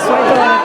Zula,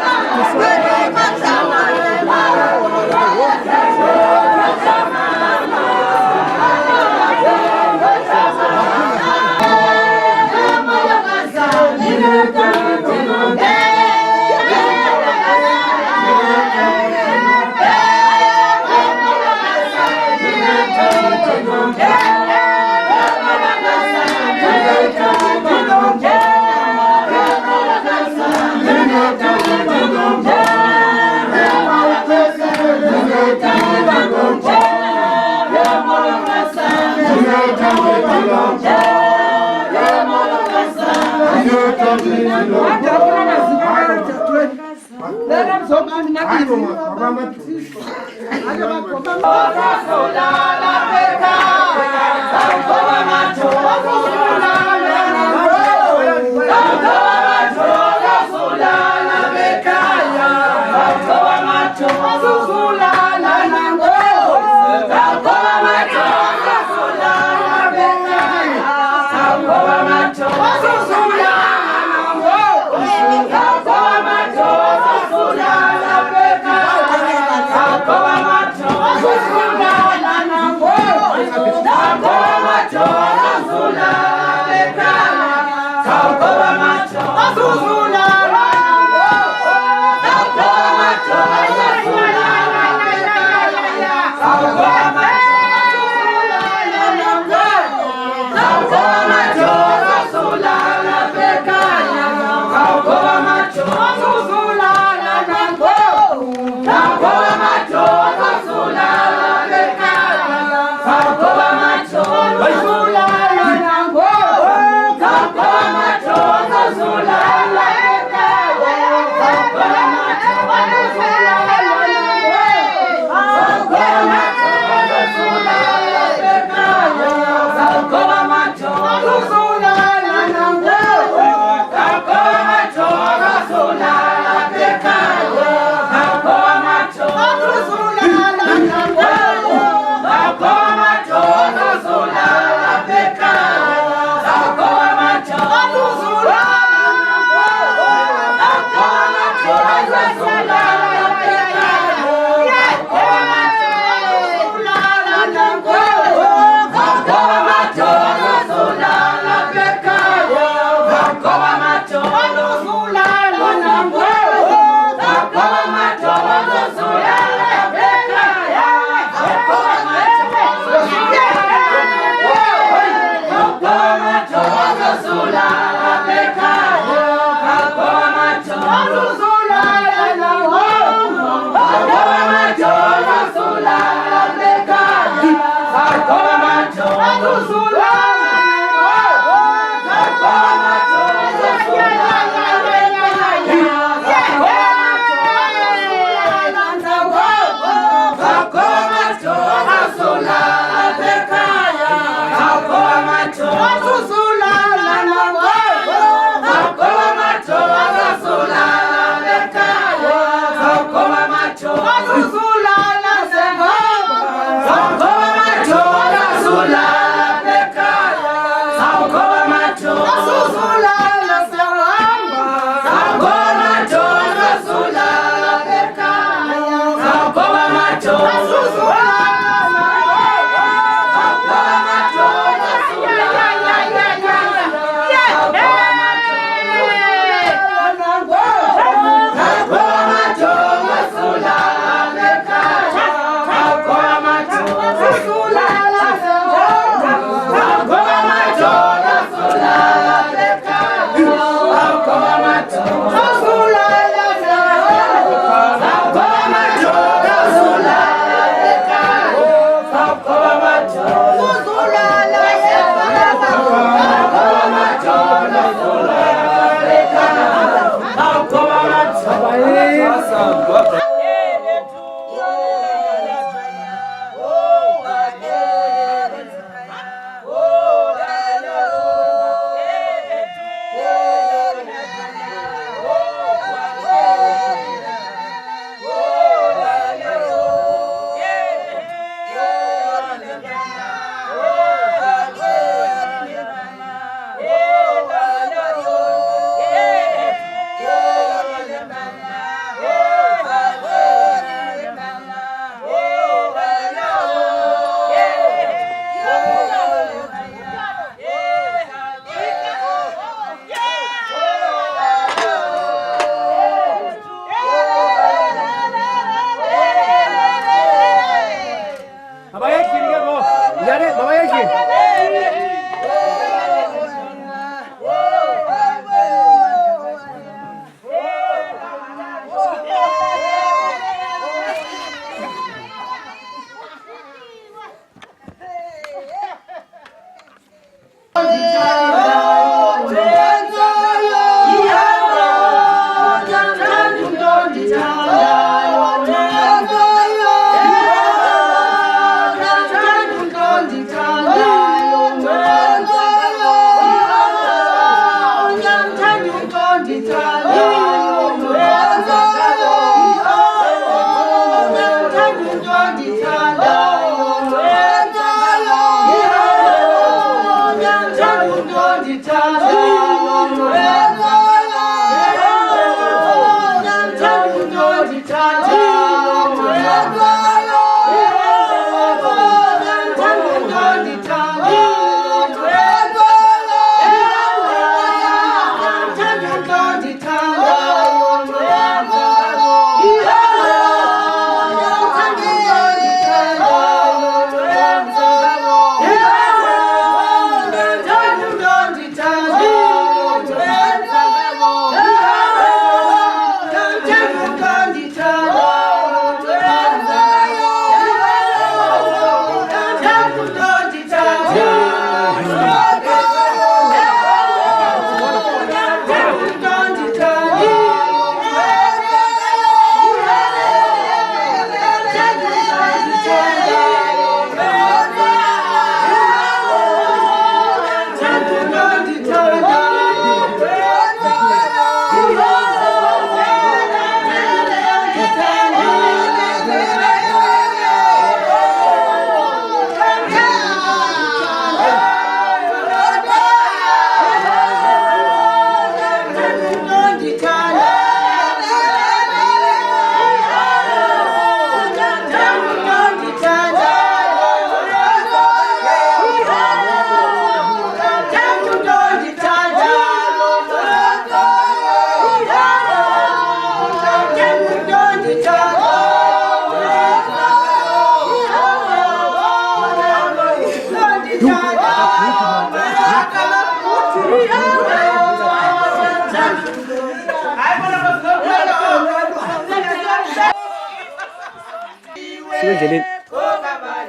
Sendiri.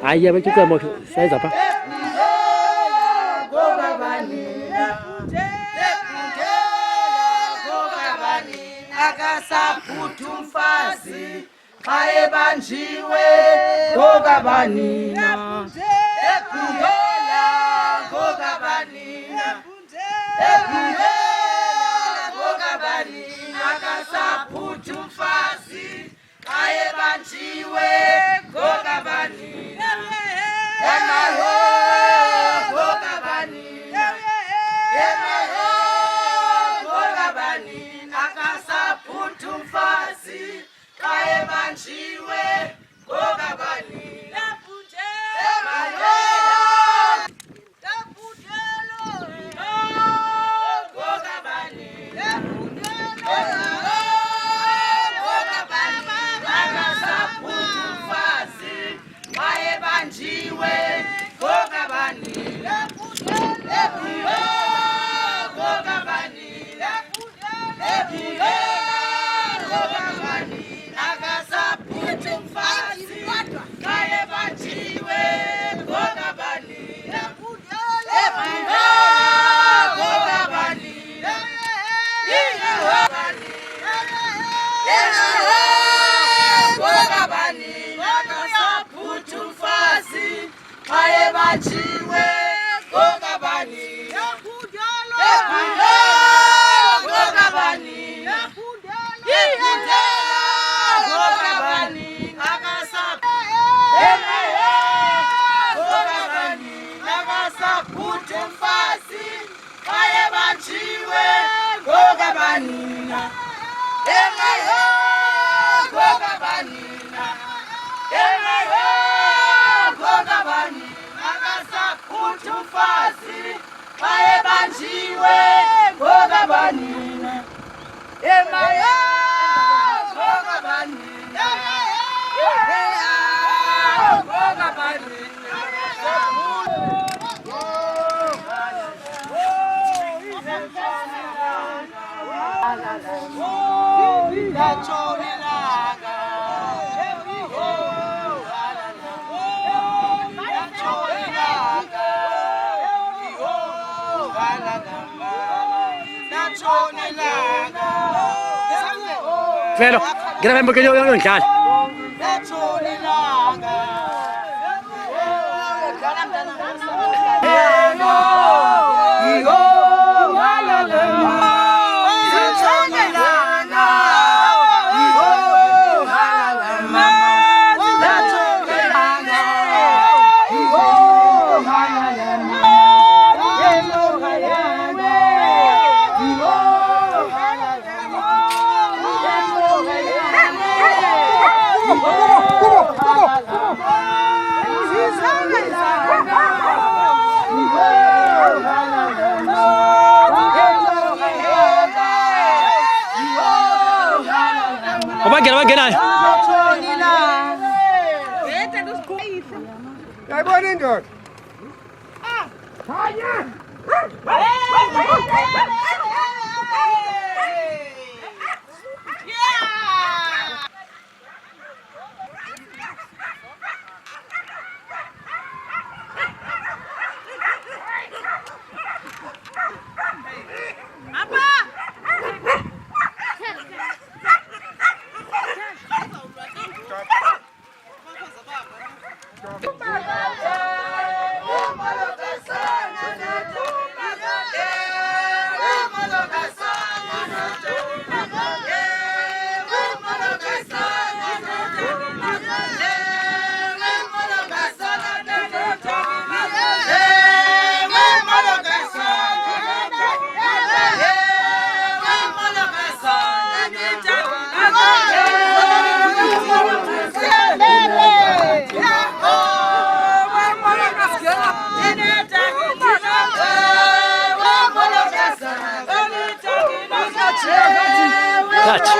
Ayah macam tu mau saya apa? Akasaphuthufazi ayebanjiwe ngokabanina ephungela ngokabanina ephungela ngokabanina akasaphuthufazi ayebanjiwe ngokabanina emaho ngokabanina emaho ngokabanina akasaphuthufazi ayebanjiwe ngokabanina emaho ayebanjiwe ngokabanina ngokabanina ngokabanina akasaphuthufazi ayebanjiwe ngokabanina ngokabanina akasaphuthufazi ayebanjiwe ngokabanina emayo ngokabanina ngokabanina Vero, graba un poquito de cal. Apa gana? Jij woont in door. Touch.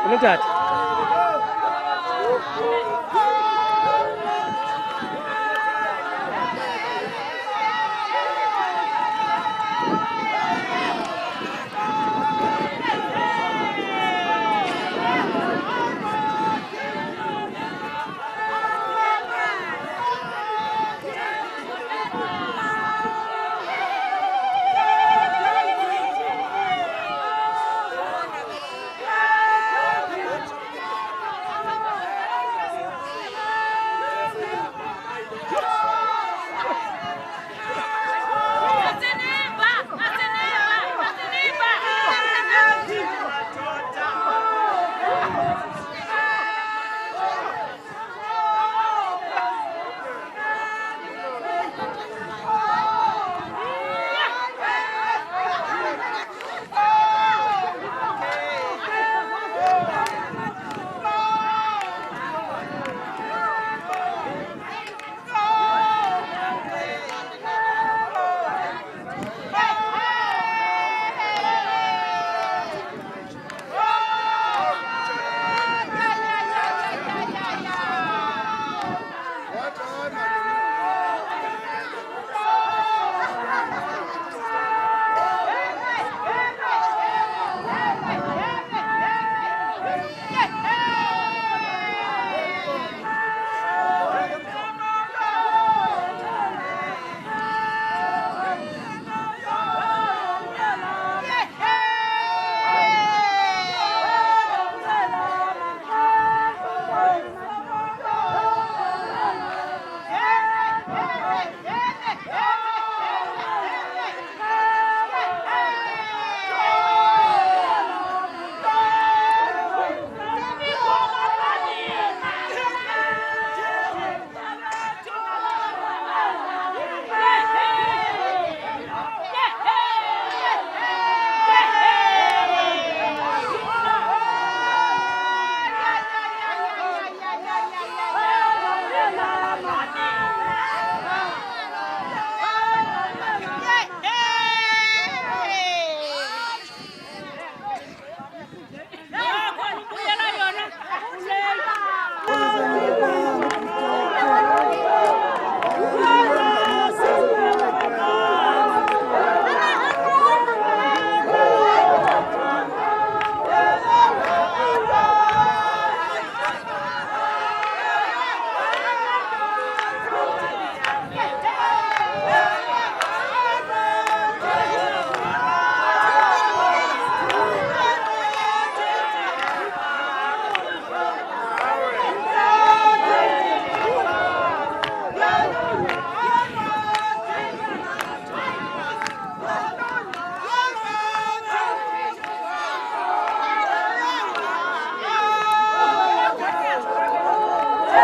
Look at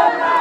Vamos!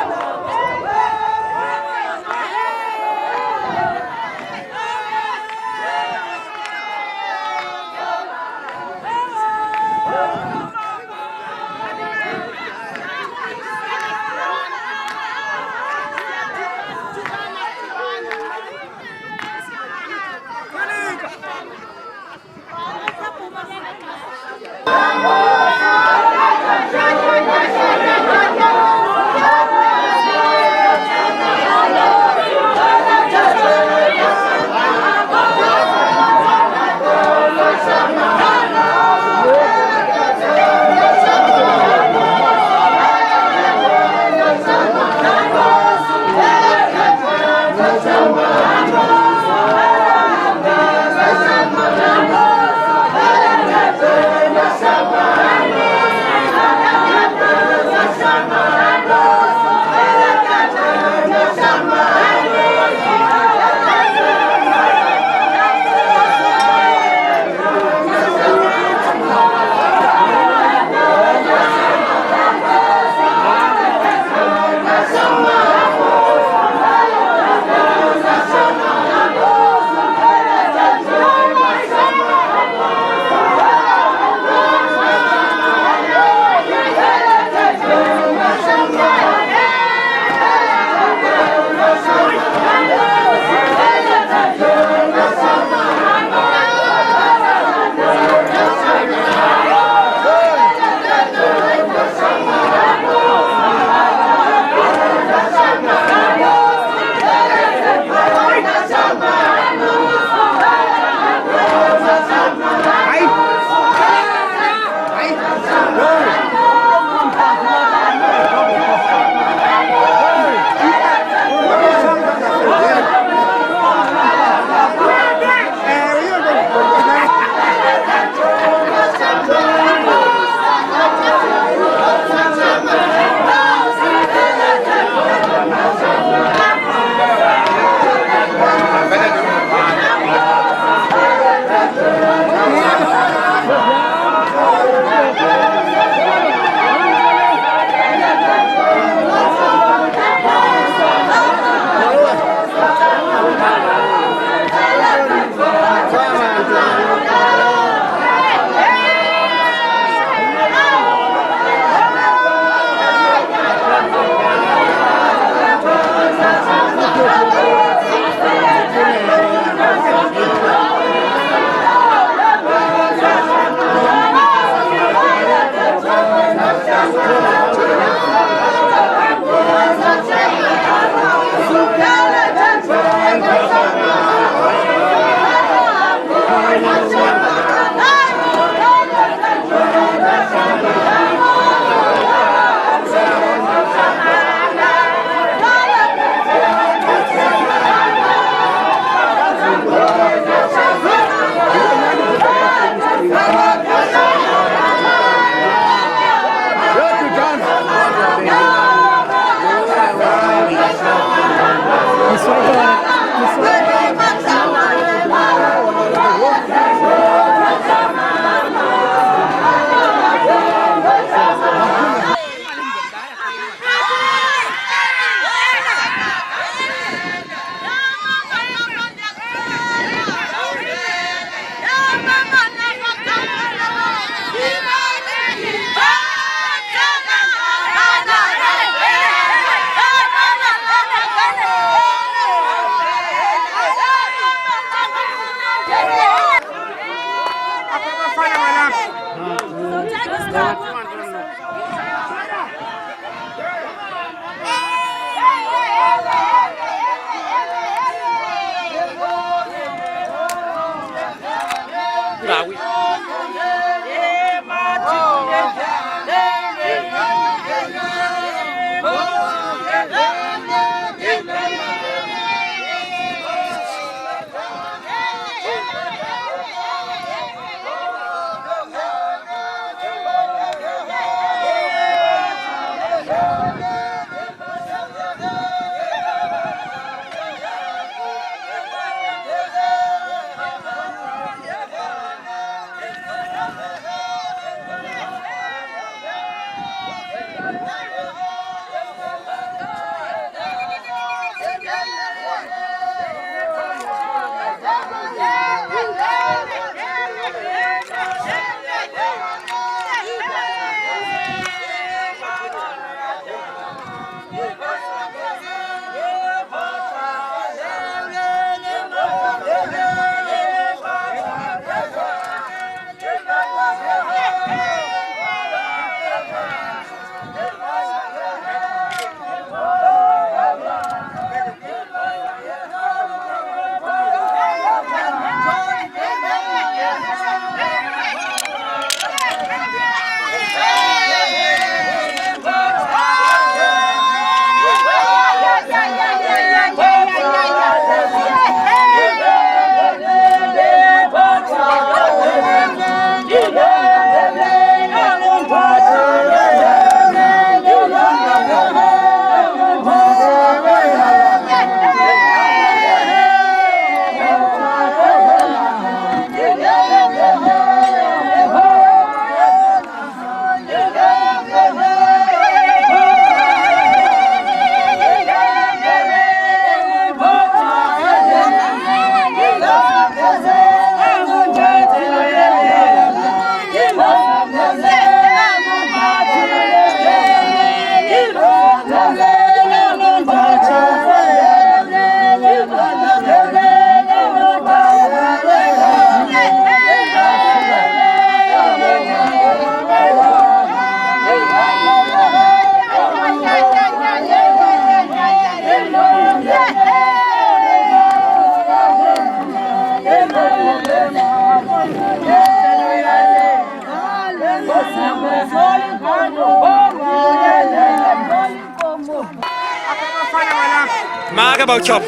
มาก็บอกชอบ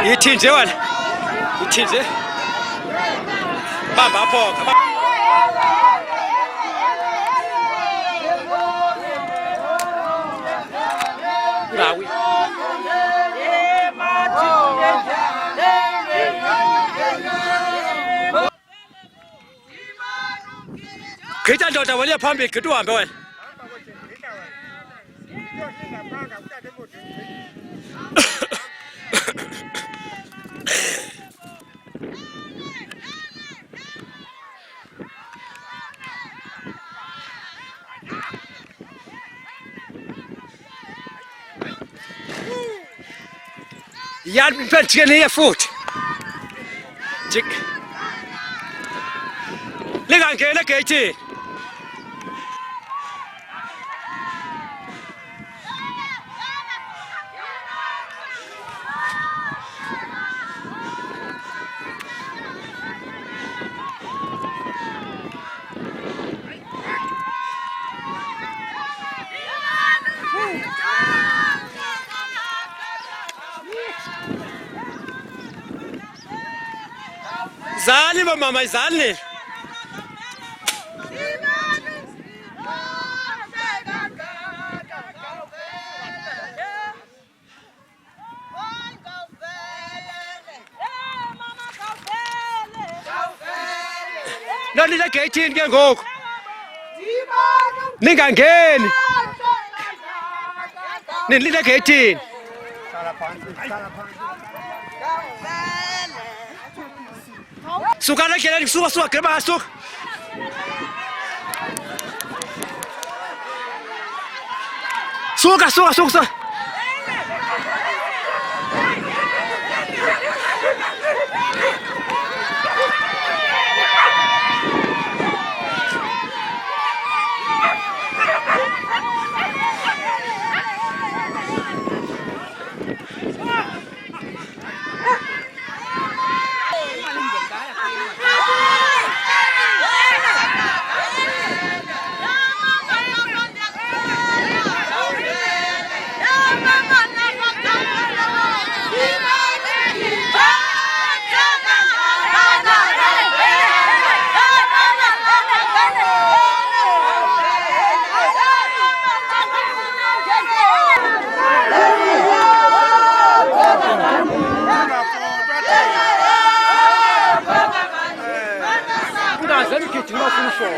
อีทิ้งเจ้าวันอีทิ้งเจ้าบ้าพอครับราวิเคยจันโดนแต่วันนี้พร้อมบิดคือตัวอ่ะเป็นยันเป็นเชียร์นี่ฟุตจิกเล่นกันเกย์นะเกย์จีزالي ماما زالي نالي لك 18 كان غوك نيغان كان نالي لك 18 Suka lagi lagi suka kena masuk. Suka. Sen ki tına konuşuyor.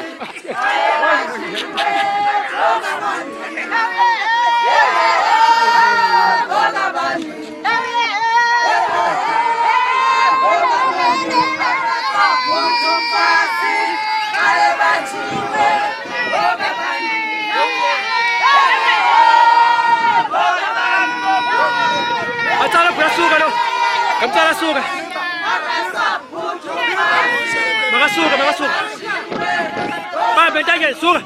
Acara berasuh kan? Kamu cara suh kan? Makasuk. Pak bentangnya suka.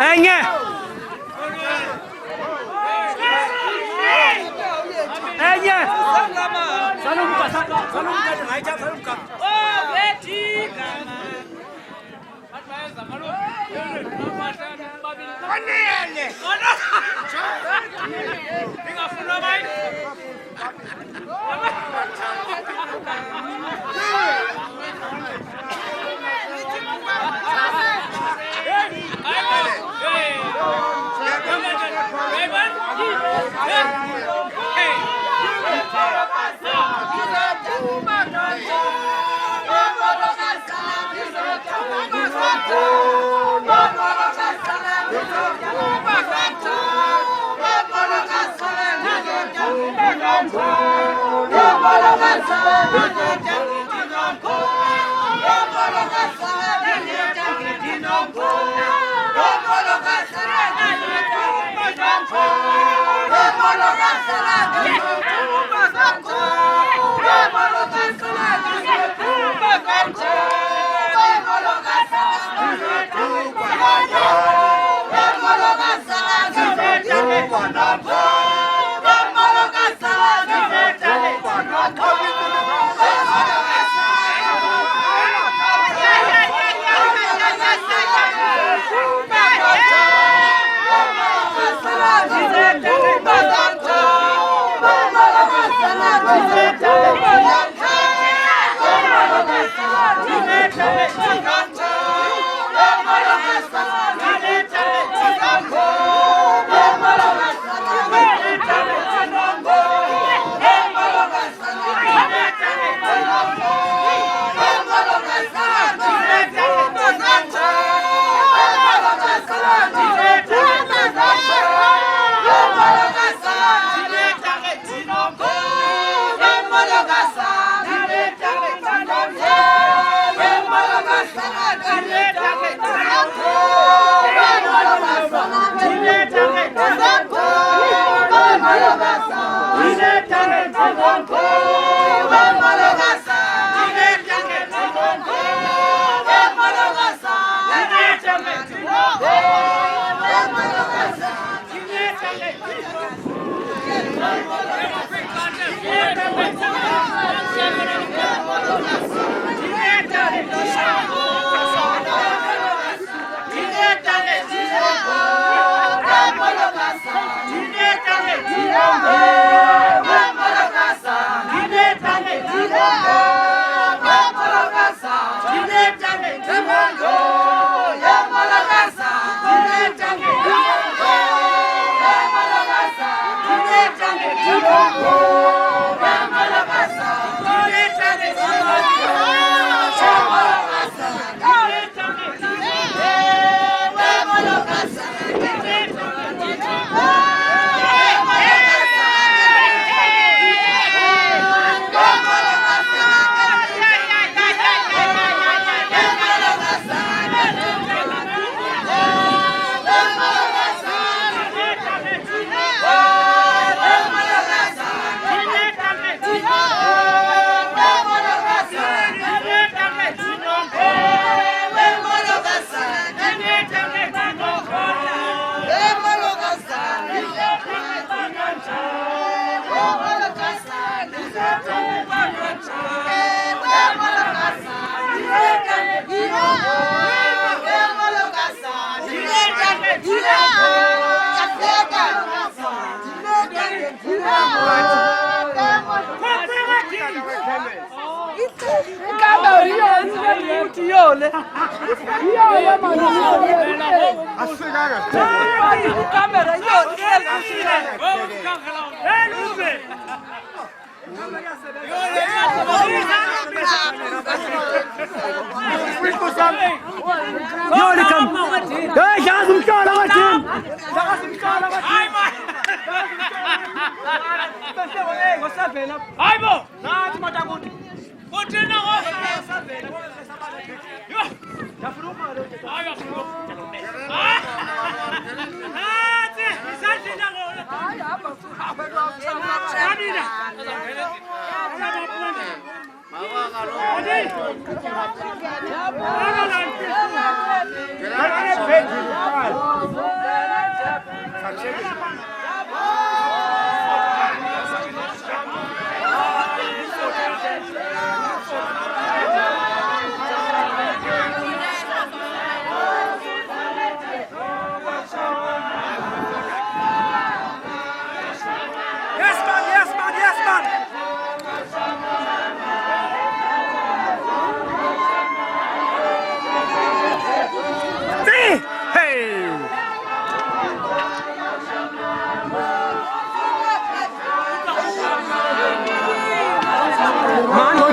Enge. Salam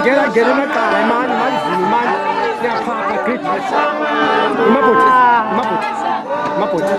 ngena ngena emaqala mani manzini mani siyafaka grid mabhoti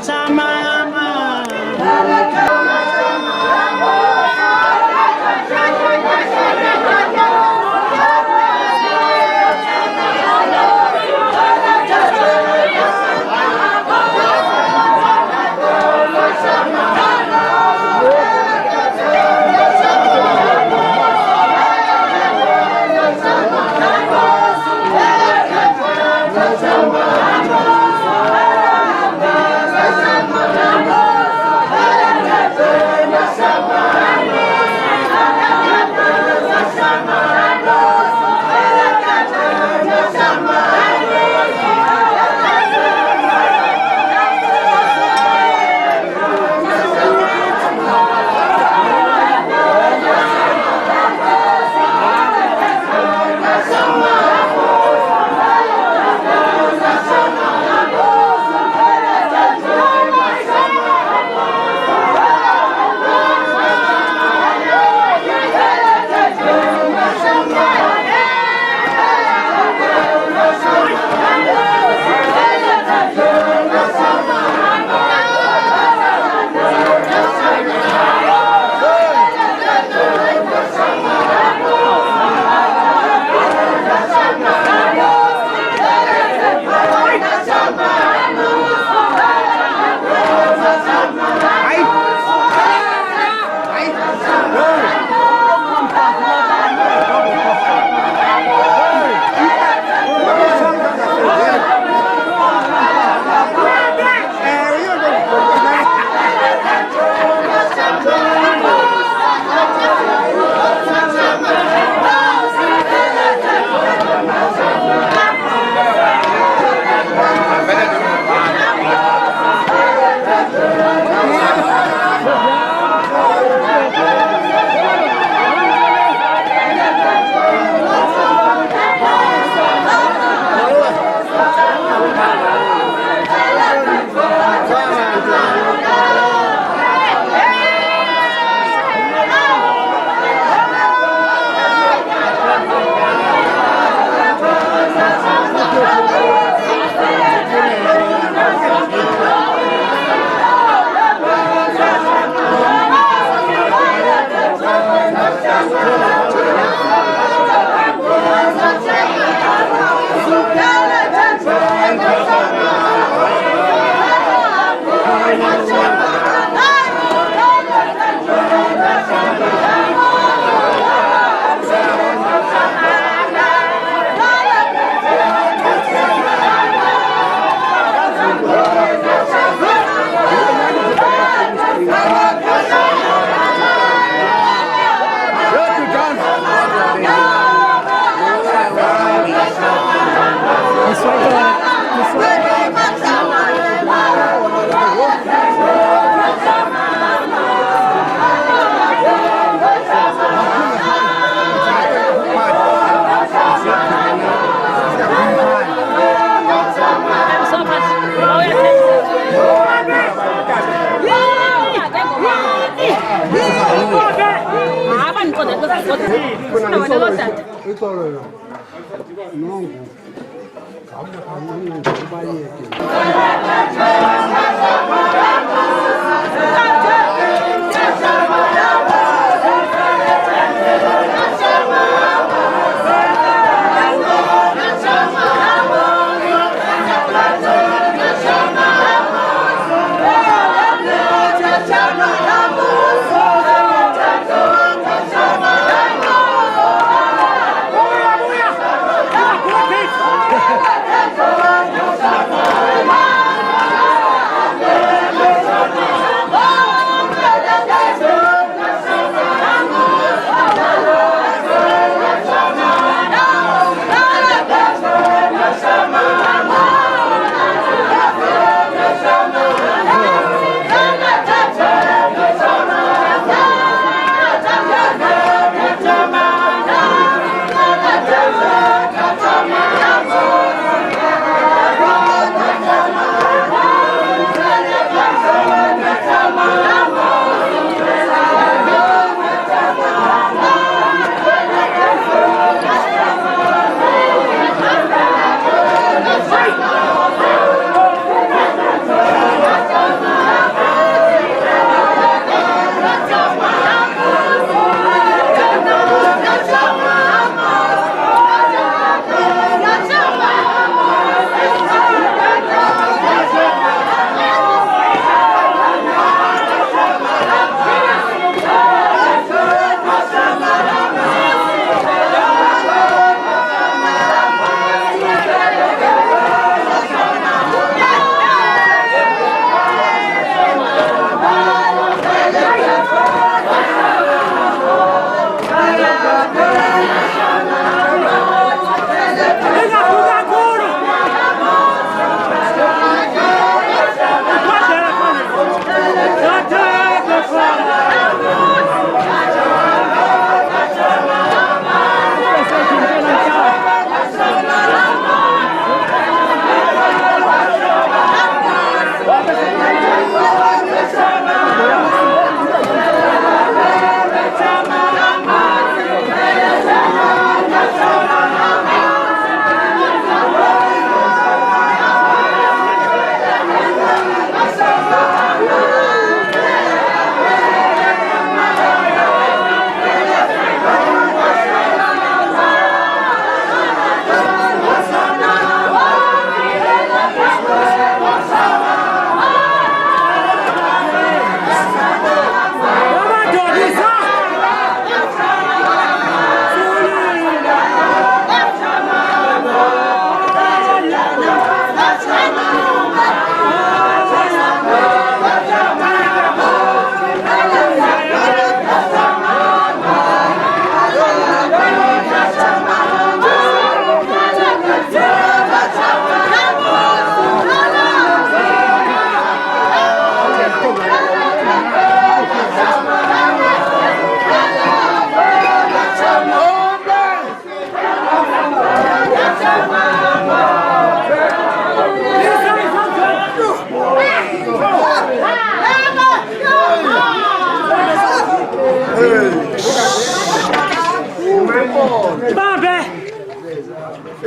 Babe.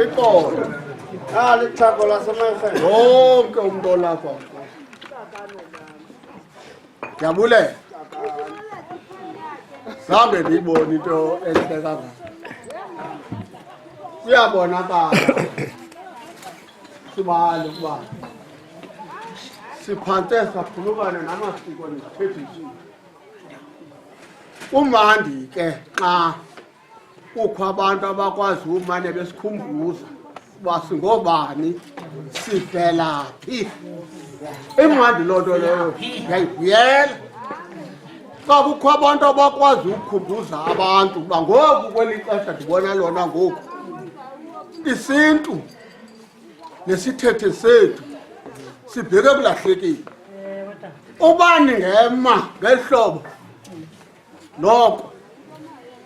Ikona. Lithako lasemehe. Wonke umuntu olapha. Ngiyabule. Sambe ngiyibona into enhle kangaka. Kuyabonakala. Sibale kuba. Siphantse sakhulukana namasiko netradition. Umandi ke xa kukho abantu abakwazi umane besikhumbuza uba singobani sivela phi. Imandi loo nto leyo yayivuyela. Xa kukho abantu abakwazi ukukhumbuza abantu uba ngoku kweli xesha ndibona lona ngoku isintu nesithethe sethu sibheke kulahlekile. Ubani ngema ngehlobo noko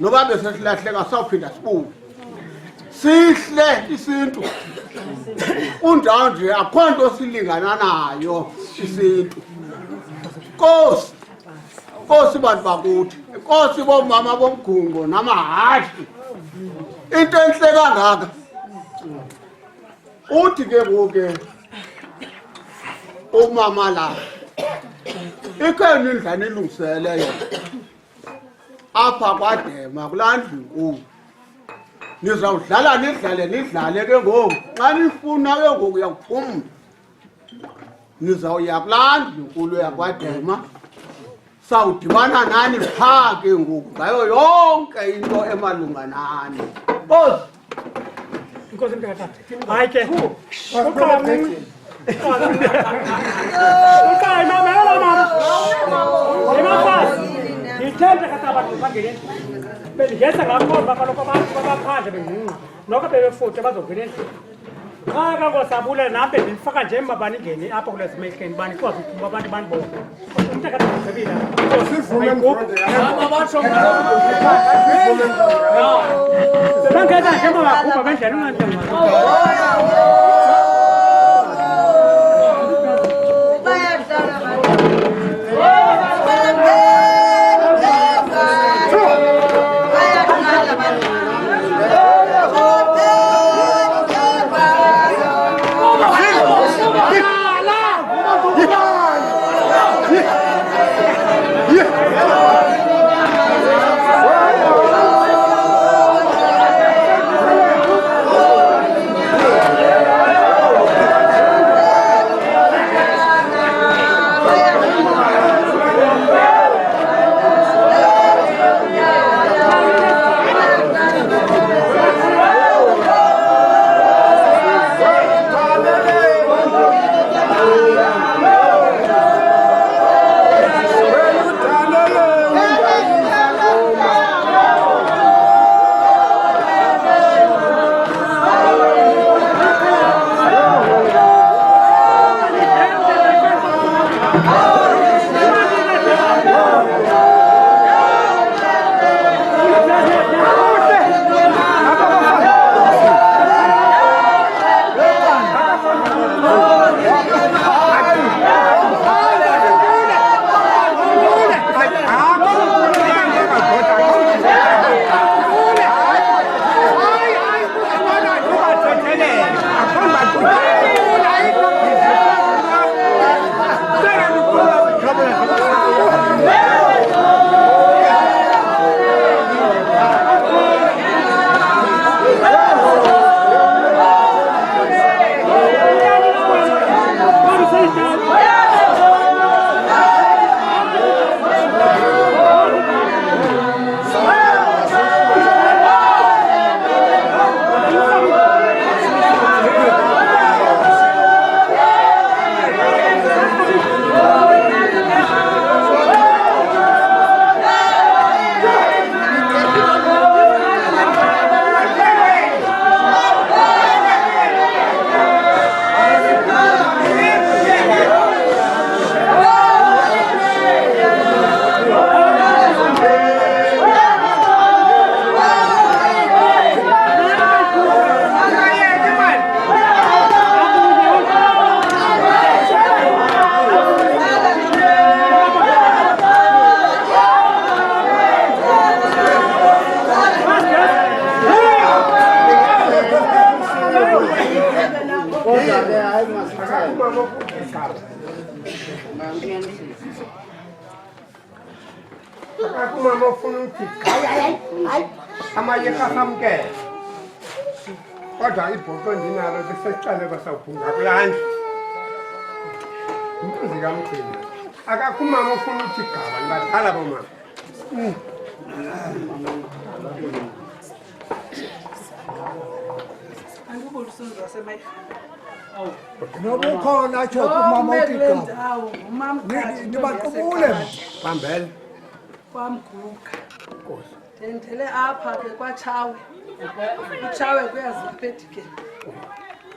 noba besesilahleka sawuphinda sibuye sihle isintu kunjalo nje akho nto silingana nayo isintu. Nkosi bantu bakuthi, Nkosi bomama bomgungo namahashi, into enhle kangaka uthi ke ngoku umama la ikhona indlana ilungiseleyo apha kwaDema kulaa ndlu inkulu. Nizawudlala nidlale ke ngoku xa nifuna ke ngoku yakuphumla nizawuya kulaa ndlu inkulu yakwaDema sawudibana nani phaa ke ngoku ngayo yonke into emalunga nani. Inkosi mntakatata. Hayi ke. Uqala mama. Ngithanda kasabantu bangene. Bengeza ngakhona kaloku abantu babaphandle bengunqa. Noko bebefuthe bazovela endlini. Xa kangosabule nambe ndifaka nje mabani ngene apha kule zimehleni bani kwazi ukuba abantu bandibona. Umntakatata usebila. Sivume mfowethu. Abatsho sebangena nje bakhupha bendlela ungantenga. hayi masithele. Akumama ufuna ukuthi hayi amayeka samkele kodwa ibhoqo ndinalo besecale basawuphunga kulandla inkosi kamgcina akakumama ufuna ukuthi gaba ndibadala bomama nokukhona tsho kumama utigaba nibaqubule bambele kwamguga ndendele apha ke kwatshawe utshawe kuyaziphethi ke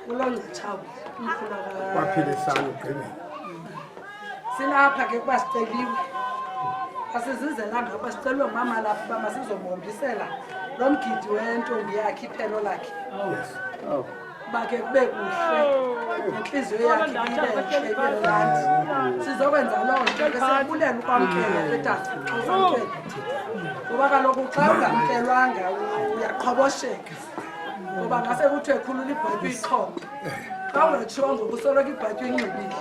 kuloncatshawe umfuna baphilisana ugqibele silapha ke kuba siceliwe asizizelanga uba sicelwe ngumama lapha uba masizomombisela lo mgidi wentombi yakhe iphelo lakhe uba ke kube kuhle intliziyo yakhe ibelelandi sizokwenza loo nto ke sibulela ukwamkela etata usamkela ngoba kaloku xa ungamkelwanga uyaqhobosheka ngoba ngase kuthiwe khulula ibhatyi uyiqhobo xa ungatshongo kusoloko ibhatyi uyinxibile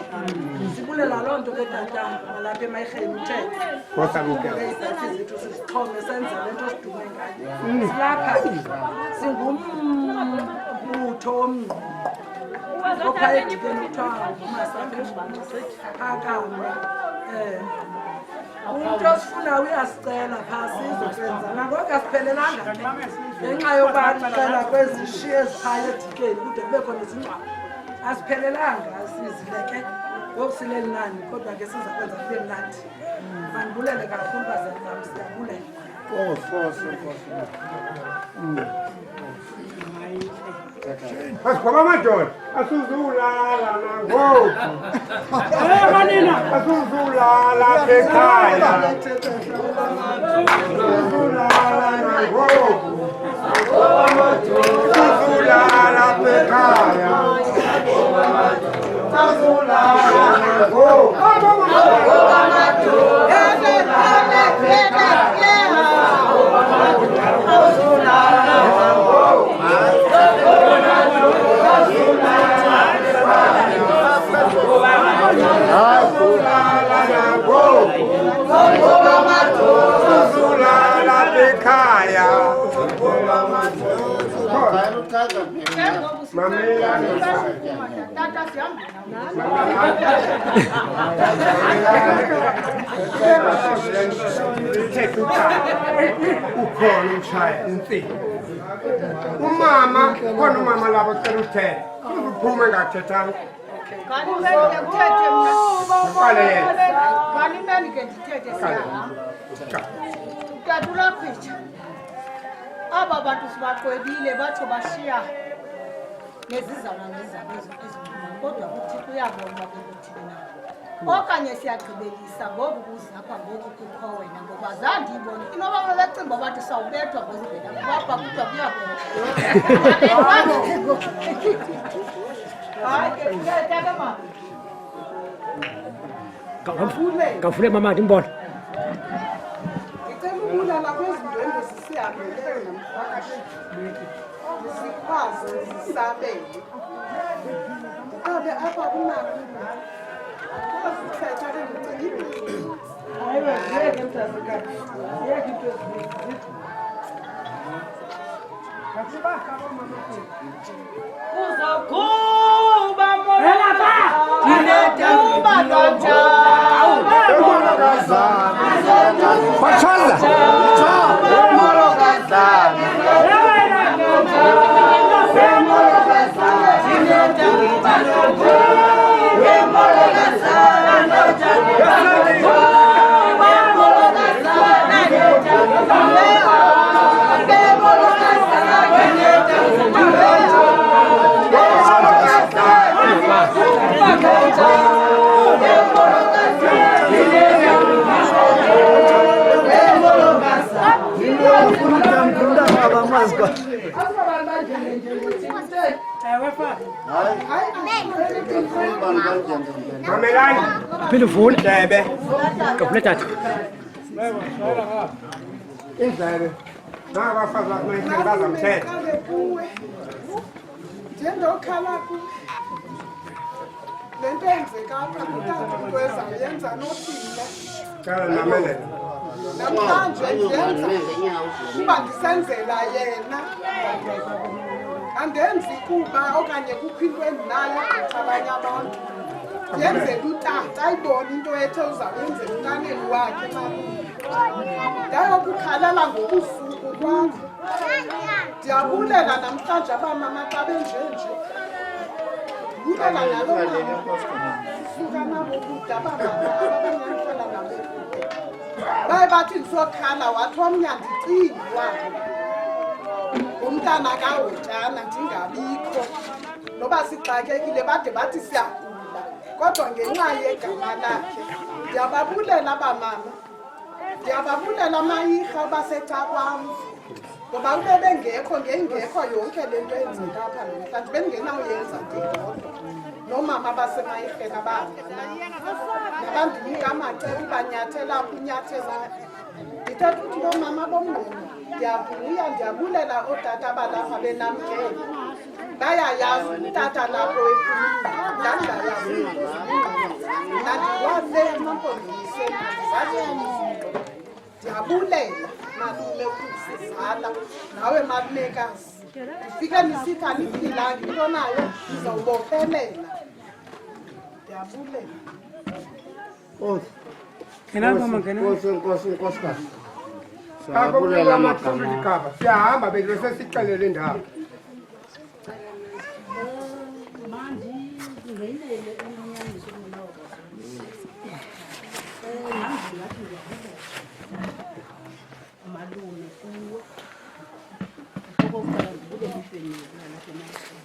sibulela loo nto ke tata malapha emayirheni uthethe ibhatyi zethu sizixhome senze le nto sidume ngayo silapha singumbutho womngqondo ophaya edikeni kuthiwa ngumasaphakame umntu osifunayo uyasicela phaa sizokwenza nangoku asiphelelanga ke ngenxa yokuba ticela kwezishiye eziphaya edikeni kude kube khona izingcwabo asiphelelanga sizileke ngoku sileli nani kodwa ke siza kwenza kube mnandi mandibulele kakhulu bazali bam siyabulela asigoba amadoda asuzulala nangoku asuzulala ekhaya asuzulala nangoku asuzulala ekhaya asuzulala nangoku ukhona umshaya insini umama khona umama labo cela uthethe uzuphume ngathethanga aba bantu sibaqwebile batsho bashiya nezizalwa nezizalwa ezincane kodwa kuthi kuyabonwa bekuthina okanye siyagqibelisa ngoku kuzapha ngoku kukho wena ngoba zandiyibona inoba bebecinga bathi sawubethwa ngozivela kwapha kuthiwa kuyabona ngavule mama ndimbona ndicela ubulala kwezindwendwe zisihambele namphakathi zikwazi zisabele abe apha kunako kozithetha lendicingile hayiwe ziyeke mntazikazi ziyeke into ezininzi Kuzokuba molapa Dinetuba bachaza mamelani phinde uvule debe ngavule tata indlebe nabafazi bakumayiseni bazamthetha njengokhala le nto yenzeka apha kutata umntu ezayenza nothile Kala namelela. namhlanje ndiyenza kuba ndisenzela yena andenzi kuba okanye kukho into endinayo gqitha abanye abantu ndiyenzela utata ayibone into ethe uzawuyenzela umntaneni wakhe ndayokukhalela ngobusuku kwam ndiyabulela namhlanje abamama xa benjenje ndibulela nalo mama suka nabo kude abamama ababenyanhlala nabo baye bathi ndisokhala wathi omnye andicingi wabo umntana kawotshana ndingabikho noba sixakekile bade bathi siyagula kodwa ngenxa yegama lakhe ndiyababulela abamama ndiyababulela amayirha basecakwam ngoba ube bengekho ngengekho yonke le nto enzeka apha namhlanje bendingenawuyenza ndedodwa noomama basemayirheni abahambana nabandinika amacebo banyathela apho unyathelayo ndithetha ukuthi boomama bomngqondo ndiyavuya ndiyabulela ootata abalapha benamkele bayayazi utata lapho ndandingayazi nandiwale emampondoyiseni ndizazenzinto ndiyabulela malume ukusizala nawe malumekazi ndifike nisithi aniphilanga into nayo ndizawubophelela ndiyabulela Nkosikazi. Akabulela amathumbu likaba. Siyahamba bese sesixelele indaba. Malume kuwo okokuqala ndibuke ifemeli nalapha emayisini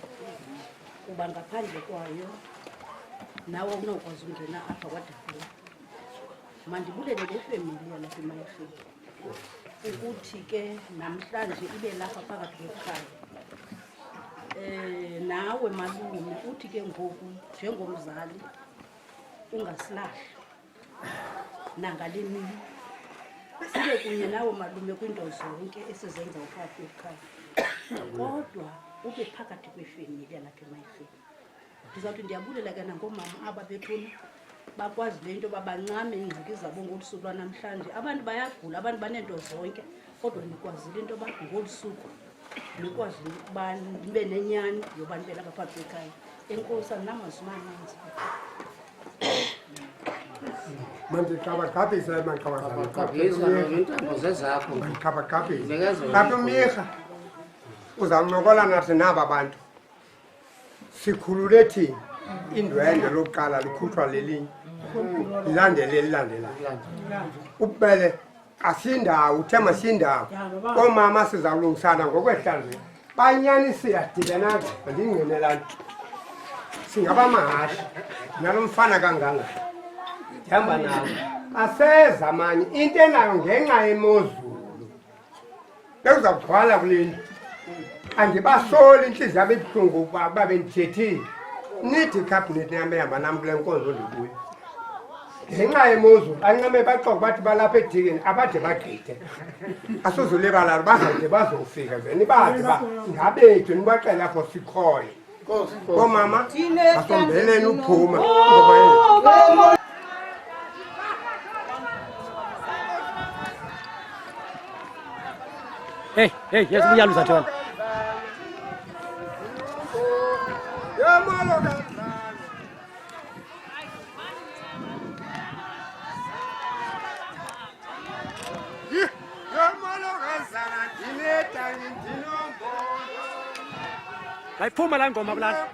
kuba ngaphandle kwayo nawe unokwazi ungena apha kwadafula mandibulele le femeli yalapha emayisini ukuthi ke namhlanje ibe lapha phakathi kwekhaya nawe malume uthi ke ngoku njengomzali ungasilahla nangale mini sibe kunye nawe malume kwinto zonke esizenza uphakathi kwekhaya kodwa ube phakathi kwefemeli yalapha emayisini ndizawuthi ndiyabulela ke nangoomama aba bethuna bakwazi le nto babancame iingxaki zabo ngolu suku lwanamhlanje abantu bayagula abantu baneento zonke kodwa nikwazile into yoba ngolu suku nikwazi ukuba nibe nenyani yoba nibe lapha phakathi kwekhaya enkosi andinamazwi maninzi Manje kabagabhisa Kabisa ngentambo zezakho. kabagabhisa lapha umyirha uzawuncokola nathi naba bantu sikhulule thina indwendwe lokuqala likhutshwa lelinye lilandele lilandelayo ubele asindawo uthema sindawo oomama sizawulungisana ngokwehlanzeko banyani siyadibena ndingenelani singaba mahasha nalo mfana kanganga ndihamba nawo aseza manye into enayo ngenxa yemozulu bekuzawugcwala kule nto andibasoli intliziyo abebuhlungu uba bendithethile nithi ikhabhinethi yam ehamba nam kule nkonzo ndikuyo ngenxa yemozulu ancame baxoko bathi balapha edikeni abade bagqithe asozulibala bazade bazofika ze nibade ba ngabethu nibaxele apho sikhoyo oomama basombeleni uphuma Hey, yes, we are losing time. Phuma la ngoma bulala.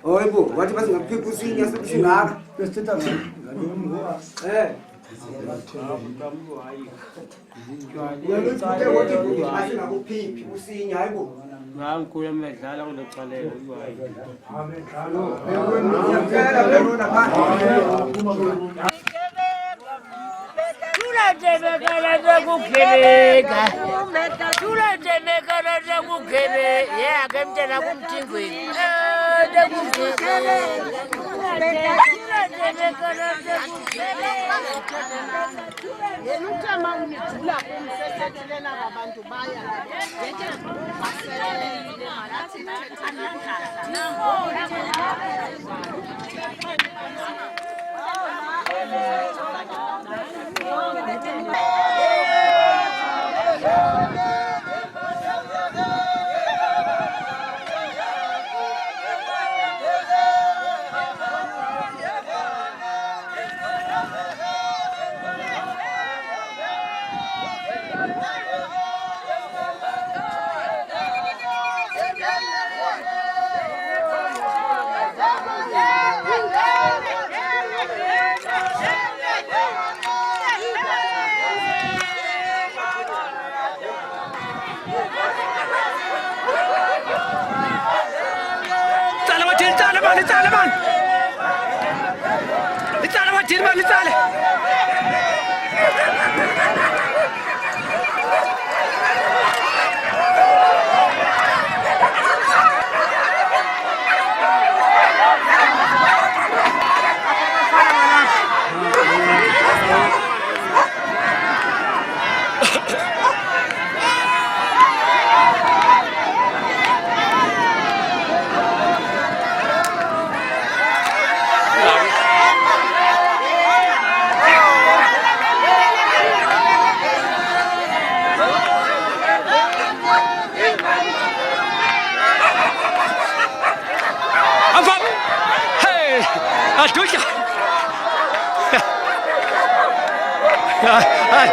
Oi bu, wathi basingaphipha usinya singaka. Besithetha ngalo. Uyaluthe wathi basingakuphiphi usinya hayibo. Ngikhula medlala kulecalelo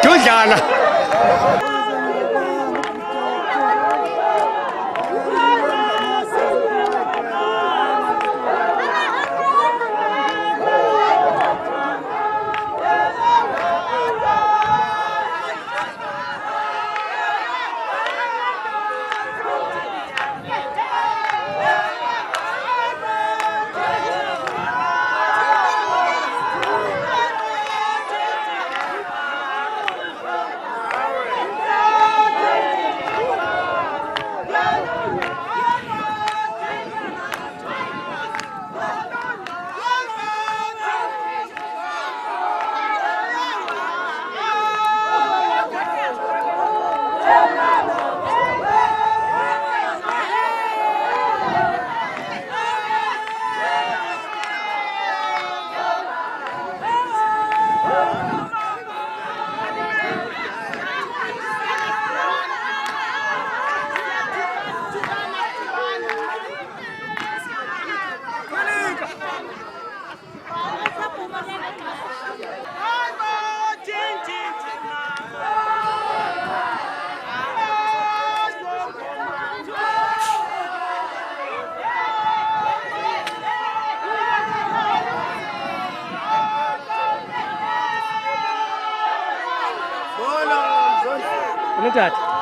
Tujana. Look at that.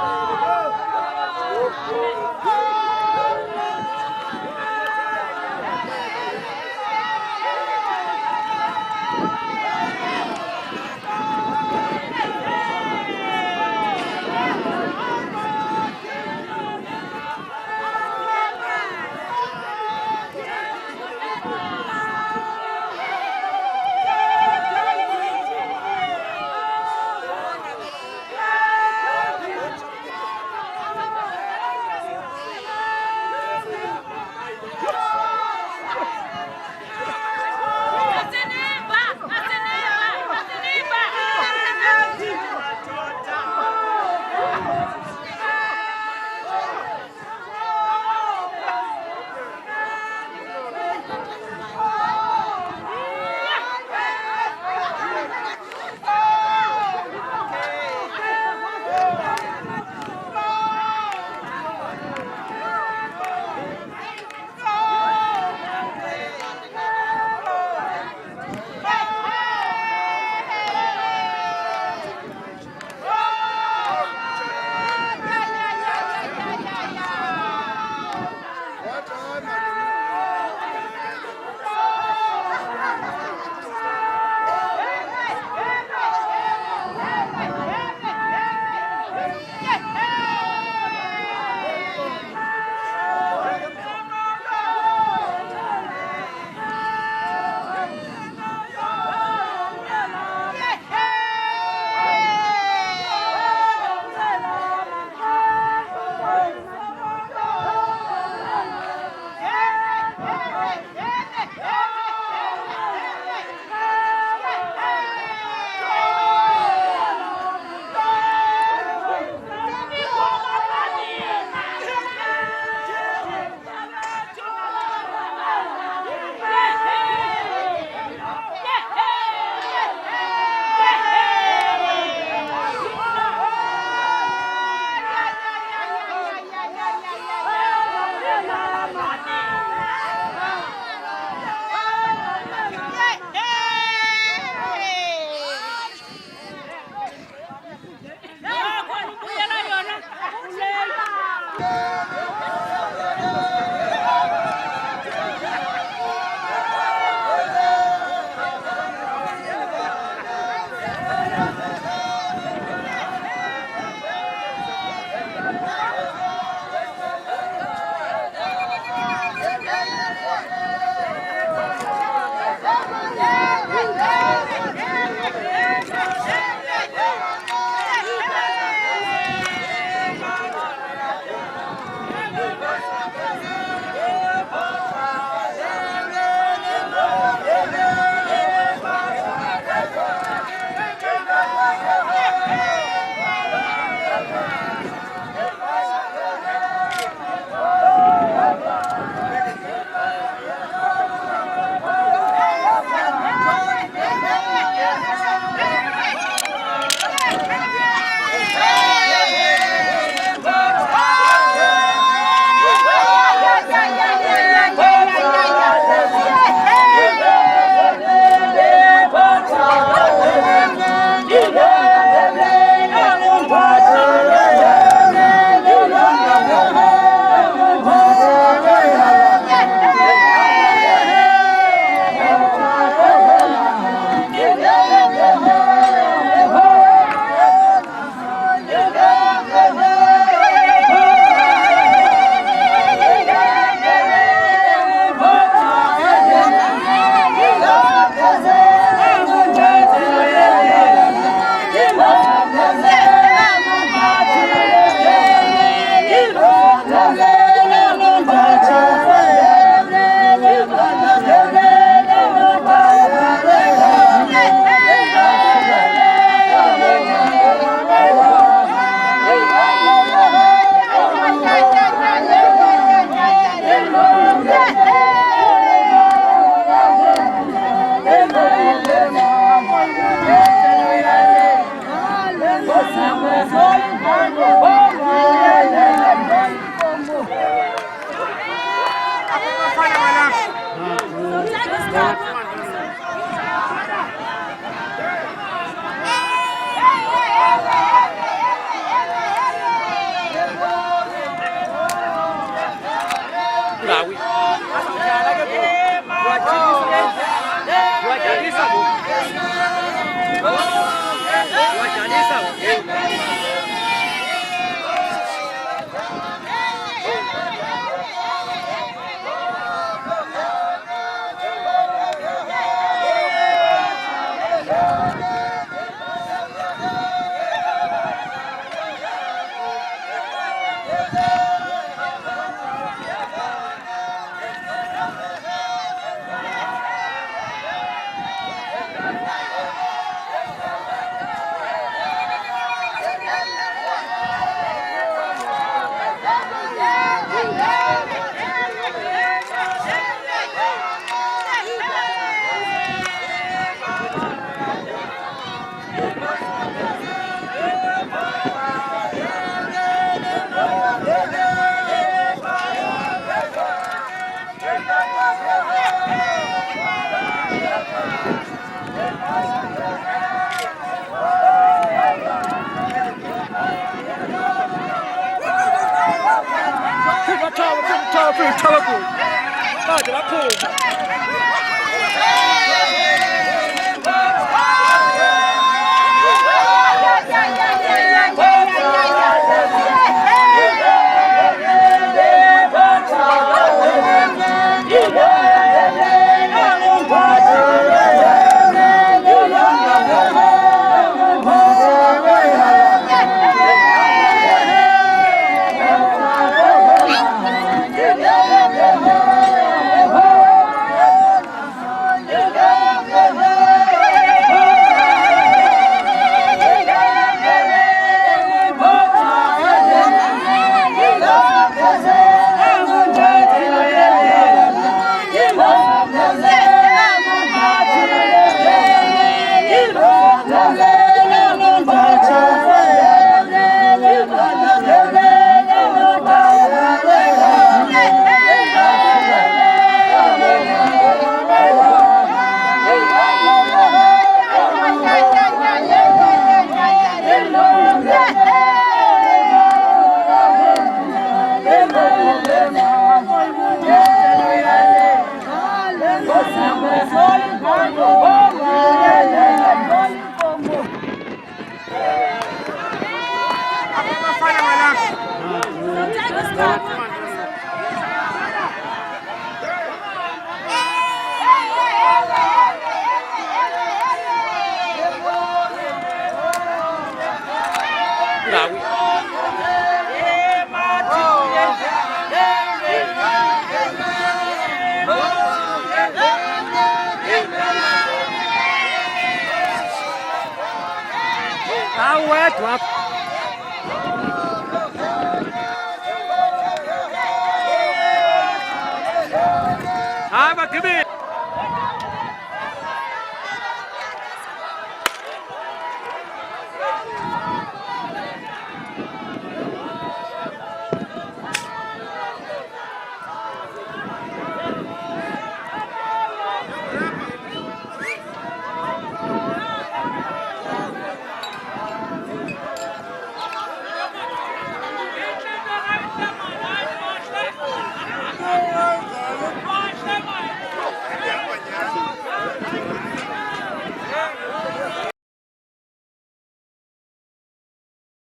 Awet,